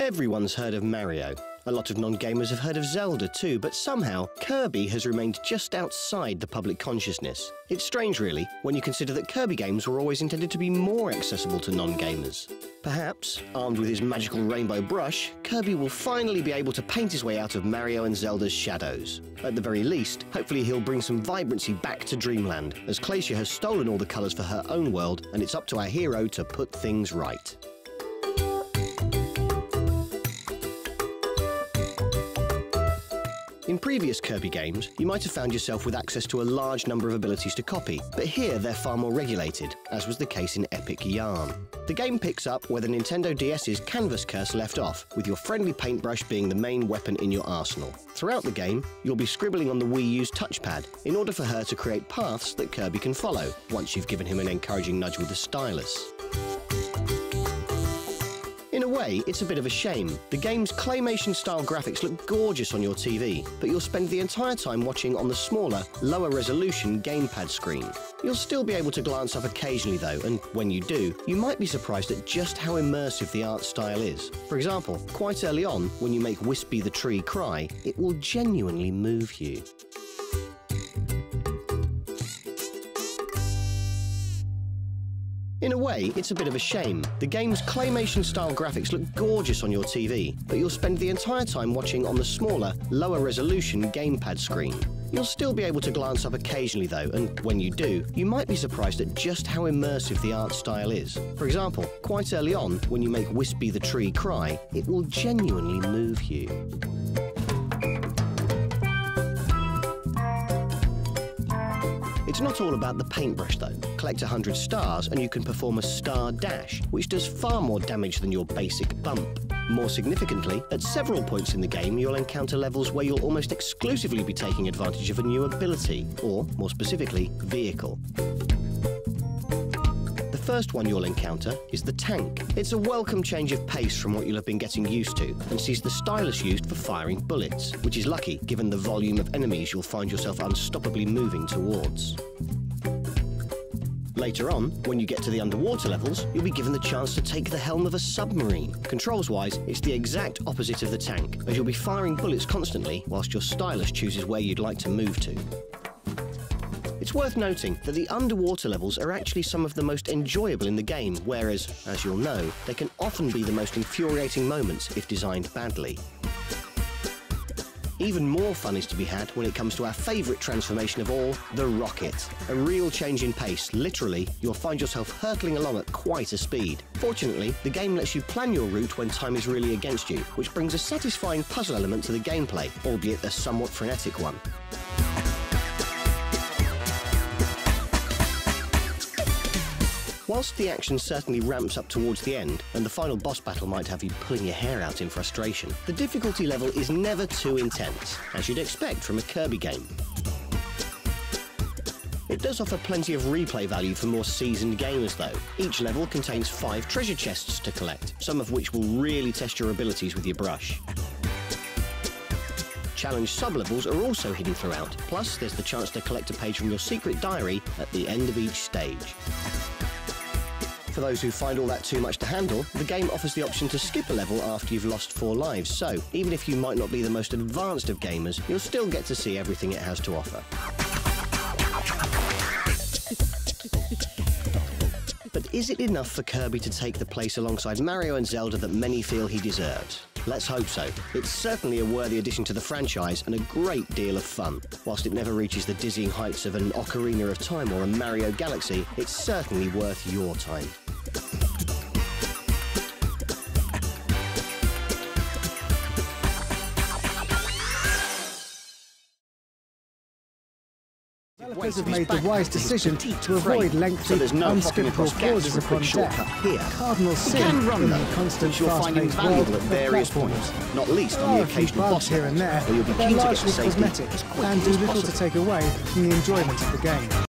Everyone's heard of Mario. A lot of non-gamers have heard of Zelda too, but somehow Kirby has remained just outside the public consciousness. It's strange really, when you consider that Kirby games were always intended to be more accessible to non-gamers. Perhaps, armed with his magical rainbow brush, Kirby will finally be able to paint his way out of Mario and Zelda's shadows. At the very least, hopefully he'll bring some vibrancy back to Dreamland, as Claycia has stolen all the colours for her own world, and it's up to our hero to put things right. In previous Kirby games, you might have found yourself with access to a large number of abilities to copy, but here they're far more regulated, as was the case in Epic Yarn. The game picks up where the Nintendo DS's canvas curse left off, with your friendly paintbrush being the main weapon in your arsenal. Throughout the game, you'll be scribbling on the Wii U's touchpad in order for her to create paths that Kirby can follow, once you've given him an encouraging nudge with the stylus. In a way, it's a bit of a shame. The game's claymation-style graphics look gorgeous on your TV, but you'll spend the entire time watching on the smaller, lower-resolution gamepad screen. You'll still be able to glance up occasionally though, and when you do, you might be surprised at just how immersive the art style is. For example, quite early on, when you make Wispy the tree cry, it will genuinely move you. In a way, it's a bit of a shame. The game's claymation-style graphics look gorgeous on your TV, but you'll spend the entire time watching on the smaller, lower-resolution gamepad screen. You'll still be able to glance up occasionally though, and when you do, you might be surprised at just how immersive the art style is. For example, quite early on, when you make Wispy the tree cry, it will genuinely move you. It's not all about the paintbrush though. Collect 100 stars and you can perform a star dash, which does far more damage than your basic bump. More significantly, at several points in the game you'll encounter levels where you'll almost exclusively be taking advantage of a new ability, or more specifically, vehicle. The first one you'll encounter is the tank. It's a welcome change of pace from what you'll have been getting used to, and sees the stylus used for firing bullets, which is lucky given the volume of enemies you'll find yourself unstoppably moving towards. Later on, when you get to the underwater levels, you'll be given the chance to take the helm of a submarine. Controls-wise, it's the exact opposite of the tank, as you'll be firing bullets constantly whilst your stylus chooses where you'd like to move to. It's worth noting that the underwater levels are actually some of the most enjoyable in the game, whereas, as you'll know, they can often be the most infuriating moments if designed badly. Even more fun is to be had when it comes to our favourite transformation of all, the rocket. A real change in pace, literally, you'll find yourself hurtling along at quite a speed. Fortunately, the game lets you plan your route when time is really against you, which brings a satisfying puzzle element to the gameplay, albeit a somewhat frenetic one. Whilst the action certainly ramps up towards the end, and the final boss battle might have you pulling your hair out in frustration, the difficulty level is never too intense, as you'd expect from a Kirby game. It does offer plenty of replay value for more seasoned gamers though. Each level contains 5 treasure chests to collect, some of which will really test your abilities with your brush. Challenge sub-levels are also hidden throughout, plus there's the chance to collect a page from your secret diary at the end of each stage. For those who find all that too much to handle, the game offers the option to skip a level after you've lost 4 lives, so even if you might not be the most advanced of gamers, you'll still get to see everything it has to offer. But is it enough for Kirby to take the place alongside Mario and Zelda that many feel he deserves? Let's hope so. It's certainly a worthy addition to the franchise and a great deal of fun. Whilst it never reaches the dizzying heights of an Ocarina of Time or a Mario Galaxy, it's certainly worth your time. Developers have made the wise decision to avoid lengthy, unskippable pauses upon death. Cardinal sin in the constant fast-paced world at various points, not least on the occasional boss here and there, where you'll be they're keen to get largely to safety cosmetic as quickly and do as little to possible. take away from the enjoyment of the game.